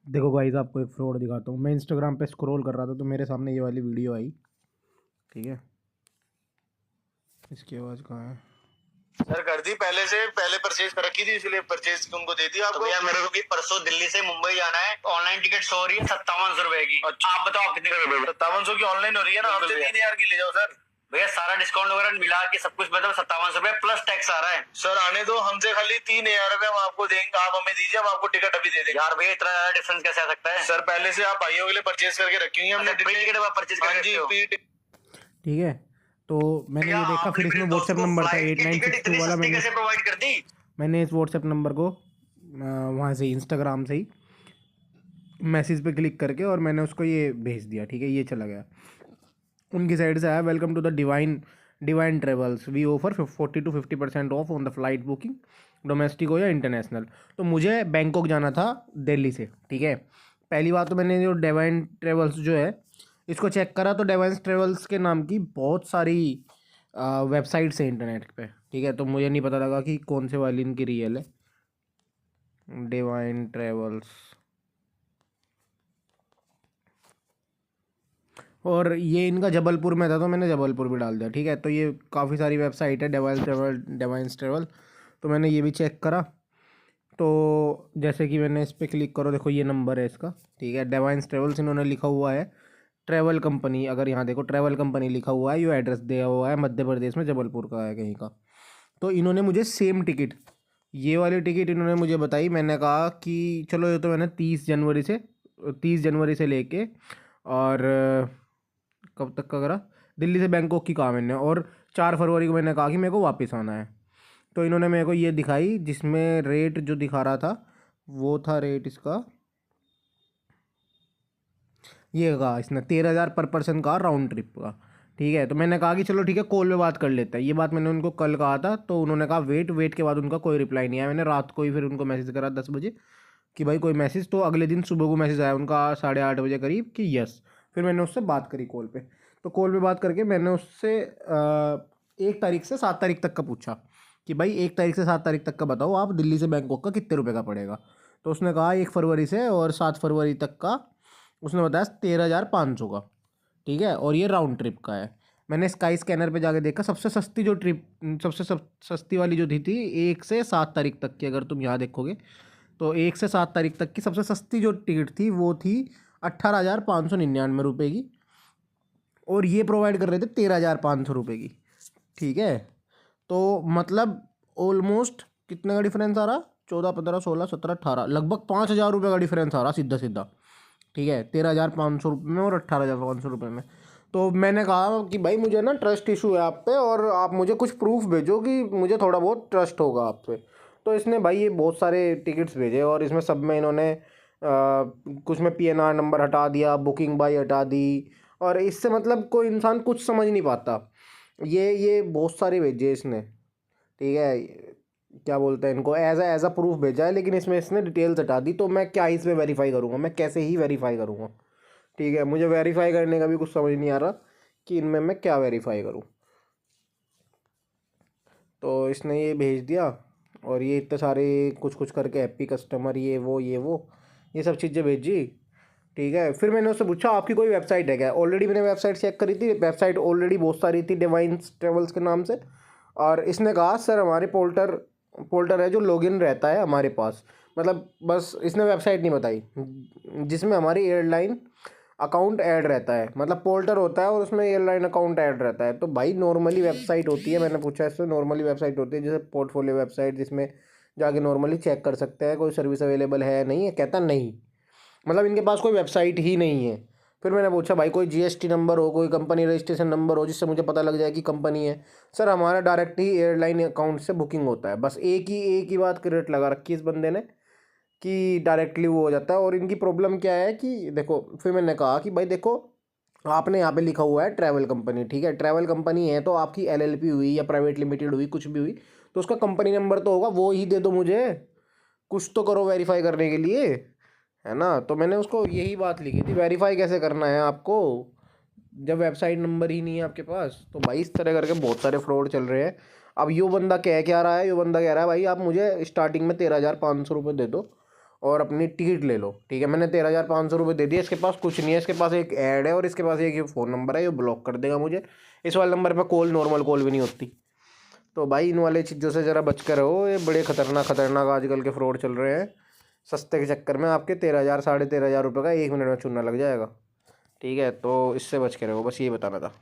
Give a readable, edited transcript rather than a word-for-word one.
देखो गाइस, आपको एक फ्रॉड दिखाता हूँ। मैं इंस्टाग्राम पे स्क्रॉल कर रहा था तो मेरे सामने ये वाली वीडियो आई। ठीक है, इसकी आवाज़ कहाँ है? सर कर दी पहले परचेज कर रखी थी, इसलिए परचेज उनको दे दी आपको। तो भैया मेरे को भी परसों दिल्ली से मुंबई जाना है, ऑनलाइन टिकट शो हो रही है 5700 रुपए की। अच्छा, आप बताओ आप कितने का दोगे? 5700 की ऑनलाइन हो रही है ना, हमसे 3000 की ले जाओ सर। भैया सारा डिस्काउंट वगैरह मिला के सब कुछ मतलब 5700 रुपए प्लस टैक्स आ रहा है। सर आने दो, हमसे खाली 3000 रुपए हम आपको देंगे, आप हमें दीजिए, हम आपको टिकट अभी दे देंगे। यार भैया इतना ज्यादा डिफरेंस कैसे आ सकता है? सर पहले से आप भाइयों के लिए परचेज करके रखी हुई है हमने प्री टिकट परचेज कर रखी हो। ठीक है, तो मैंने ये देखा, फिर इसमें व्हाट्सएप नंबर था 8962 वाला। कैसे प्रोवाइड कर दी? मैंने इस व्हाट्सएप नंबर को वहाँ से इंस्टाग्राम से ही मैसेज पे क्लिक करके और मैंने उसको ये भेज दिया। ठीक है, ये चला गया। उनकी साइड से आया, welcome to the Divine Travels, we offer 40 to 50% off on the flight booking, domestic हो या इंटरनेशनल। तो मुझे बैंकॉक जाना था दिल्ली से। ठीक है, पहली बात तो मैंने जो डिवाइन ट्रेवल्स जो है इसको चेक करा, तो डिवाइन ट्रेवल्स के नाम की बहुत सारी वेबसाइट्स है इंटरनेट पे। ठीक है, तो मुझे नहीं पता लगा कि कौन से वाली इनकी रियल है। डिवाइन ट्रेवल्स, और ये इनका जबलपुर में था तो मैंने जबलपुर भी डाल दिया। ठीक है, तो ये काफ़ी सारी वेबसाइट है, डिवाइन्स ट्रेवल। तो मैंने ये भी चेक करा, तो जैसे कि मैंने इस पर क्लिक करो, देखो ये नंबर है इसका। ठीक है, डिवाइन्स ट्रेवल्स, इन्होंने लिखा हुआ है ट्रैवल कंपनी। अगर यहाँ देखो ट्रैवल कंपनी लिखा हुआ है, यो एड्रेस दिया हुआ है मध्य प्रदेश में, जबलपुर का है कहीं का। तो इन्होंने मुझे सेम टिकट, ये वाली टिकट इन्होंने मुझे बताई। मैंने कहा कि चलो, ये तो मैंने 30 जनवरी से लेके और कब तक का करा, दिल्ली से बैंकॉक की कहा मैंने, और 4 फरवरी को मैंने कहा कि मेरे को वापस आना है। तो इन्होंने मेरे को ये दिखाई, जिसमें रेट जो दिखा रहा था वो था रेट इसका, ये कहा इसने 13,000 पर पर्सन का राउंड ट्रिप का। ठीक है, तो मैंने कहा कि चलो ठीक है, कॉल पे बात कर लेते हैं। ये बात मैंने उनको कल कहा था, तो उन्होंने कहा वेट के बाद उनका कोई रिप्लाई नहीं आया। मैंने रात को ही फिर उनको मैसेज करा 10 बजे कि भाई कोई मैसेज, तो अगले दिन सुबह को मैसेज आया उनका 8:30 बजे करीब कि यस। फिर मैंने उससे बात करी कॉल पे, तो कॉल पे बात करके मैंने उससे 1 तारीख से 7 तारीख तक का पूछा कि भाई 1 तारीख से 7 तारीख तक का बताओ, आप दिल्ली से बैंकॉक का कितने रुपये का पड़ेगा। तो उसने कहा 1 फरवरी से और 7 फरवरी तक का, उसने बताया 13,500 का। ठीक है, और ये राउंड ट्रिप का है। मैंने स्काई स्कैनर पे जाके देखा, सबसे सस्ती जो ट्रिप, सस्ती वाली जो थी 1 से 7 तारीख तक की, अगर तुम यहाँ देखोगे तो 1 से 7 तारीख तक की सबसे सस्ती जो टिकट थी वो थी 18,599 रुपये की, और ये प्रोवाइड कर रहे थे 13,500 रुपये की। ठीक है, तो मतलब ऑलमोस्ट कितने का डिफरेंस आ रहा, 14, 15, 16, 17, 18, लगभग 5,000 रुपये का डिफरेंस आ रहा सीधा सीधा। ठीक है, 13,500 रुपये में और 18,500 रुपये में। तो मैंने कहा कि भाई मुझे ना ट्रस्ट इशू है आप पे, और आप मुझे कुछ प्रूफ भेजो कि मुझे थोड़ा बहुत ट्रस्ट होगा आप पे। तो इसने भाई ये बहुत सारे टिकट्स भेजे, और इसमें सब में इन्होंने कुछ में पीएनआर नंबर हटा दिया, बुकिंग बाई हटा दी, और इससे मतलब कोई इंसान कुछ समझ नहीं पाता। ये बहुत सारे भेजे इसने। ठीक है, क्या बोलते हैं इनको, एज अ प्रूफ भेजा है, लेकिन इसमें इसने डिटेल्स हटा दी। तो मैं क्या इसमें वेरीफाई करूँगा, मैं कैसे ही वेरीफाई करूँगा? ठीक है, मुझे वेरीफाई करने का भी कुछ समझ नहीं आ रहा कि इनमें मैं क्या वेरीफाई करूँ। तो इसने ये भेज दिया, और ये इतने सारे कुछ कुछ करके हैप्पी कस्टमर, ये सब चीज़ें भेजी। ठीक है, फिर मैंने उससे पूछा आपकी कोई वेबसाइट है क्या? ऑलरेडी मैंने वेबसाइट चेक करी थी, वेबसाइट ऑलरेडी बहुत सारी थी डिवाइन्स ट्रेवल्स के नाम से। और इसने कहा सर हमारे पोर्टर पोर्टर है जो लॉगिन रहता है हमारे पास, मतलब बस इसने वेबसाइट नहीं बताई, जिसमें हमारी एयरलाइन अकाउंट ऐड रहता है, मतलब पोर्टर होता है और उसमें एयरलाइन अकाउंट ऐड रहता है। तो भाई नॉर्मली वेबसाइट होती है, मैंने पूछा इससे, नॉर्मली वेबसाइट होती है जैसे पोर्टफोलियो वेबसाइट, जिसमें जाके नॉर्मली चेक कर सकते हैं कोई सर्विस अवेलेबल है नहीं है। कहता नहीं, मतलब इनके पास कोई वेबसाइट ही नहीं है। फिर मैंने पूछा भाई कोई जीएसटी नंबर हो, कोई कंपनी रजिस्ट्रेशन नंबर हो, जिससे मुझे पता लग जाए कि कंपनी है। सर हमारा डायरेक्ट ही एयरलाइन अकाउंट से बुकिंग होता है, बस एक ही बात की रेट लगा रखी है इस बंदे ने कि डायरेक्टली वो हो जाता है। और इनकी प्रॉब्लम क्या है कि देखो, फिर मैंने कहा कि भाई देखो, आपने यहाँ पे लिखा हुआ है ट्रैवल कंपनी। ठीक है, ट्रैवल कंपनी है तो आपकी एलएलपी हुई या प्राइवेट लिमिटेड हुई, कुछ भी हुई, तो उसका कंपनी नंबर तो होगा, वो ही दे दो मुझे, कुछ तो करो वेरीफाई करने के लिए, है ना? तो मैंने उसको यही बात लिखी थी, वेरीफाई कैसे करना है आपको जब वेबसाइट नंबर ही नहीं है आपके पास। तो भाई इस तरह करके बहुत सारे फ्रॉड चल रहे हैं। अब यो बंदा कह क्या रहा है, यो बंदा कह रहा है भाई आप मुझे स्टार्टिंग में 13,500 रुपये दे दो और अपनी टिकट ले लो, ठीक है। मैंने 13,500 रुपये दे दिए। इसके पास कुछ नहीं है, इसके पास एक ऐड है और इसके पास एक ये फ़ोन नंबर है, ये ब्लॉक कर देगा मुझे। इस वाले नंबर पर कॉल, नॉर्मल कॉल भी नहीं होती। तो भाई इन वाले चीज़ों से ज़रा बच कर रहो, ये बड़े खतरनाक आजकल के फ्रॉड चल रहे हैं। सस्ते के चक्कर में आपके 13,000 13,500 रुपये का 1 मिनट में चुनना लग जाएगा, ठीक है। तो इससे बच के रहो, बस ये बताना था।